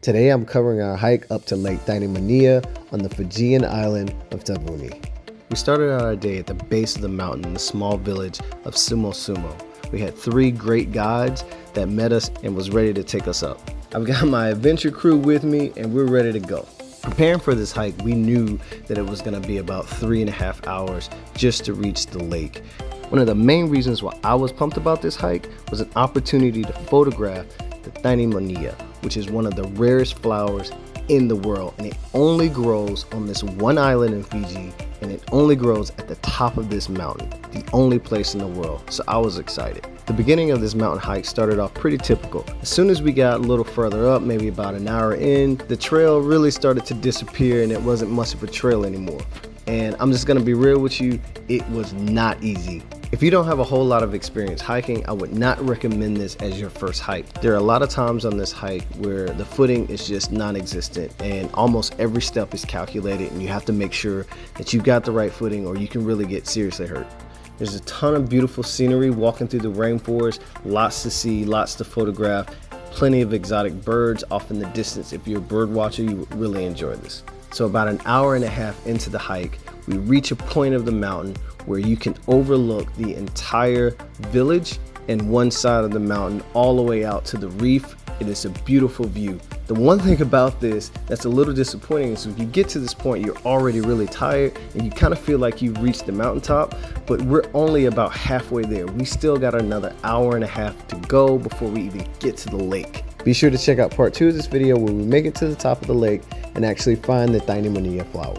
Today I'm covering our hike up to Lake Tagimoucia on the Fijian island of Taveuni. We started out our day at the base of the mountain in the small village of Sumo. We had 3 great guides that met us and was ready to take us up. I've got my adventure crew with me and we're ready to go. Preparing for this hike, we knew that it was going to be about 3.5 hours just to reach the lake. One of the main reasons why I was pumped about this hike was an opportunity to photograph the Taveuni, which is one of the rarest flowers in the world, and it only grows on this one island in Fiji, and it only grows at the top of this mountain, the only place in the world. So I was excited. The beginning of this mountain hike started off pretty typical. As soon as we got a little further up, maybe about an hour in, the trail really started to disappear and it wasn't much of a trail anymore. And I'm just gonna be real with you, it was not easy. If you don't have a whole lot of experience hiking, I would not recommend this as your first hike. There are a lot of times on this hike where the footing is just non-existent and almost every step is calculated, and you have to make sure that you got the right footing or you can really get seriously hurt. There's a ton of beautiful scenery walking through the rainforest, lots to see, lots to photograph, plenty of exotic birds off in the distance. If you're a bird watcher, you would really enjoy this. So about an hour and a half into the hike, we reach a point of the mountain where you can overlook the entire village and one side of the mountain all the way out to the reef. It is a beautiful view. The one thing about this that's a little disappointing is when you get to this point, you're already really tired and you kind of feel like you've reached the mountaintop, but we're only about halfway there. We still got another hour and a half to go before we even get to the lake. Be sure to check out part 2 of this video where we make it to the top of the lake and actually find the Taveuni flower.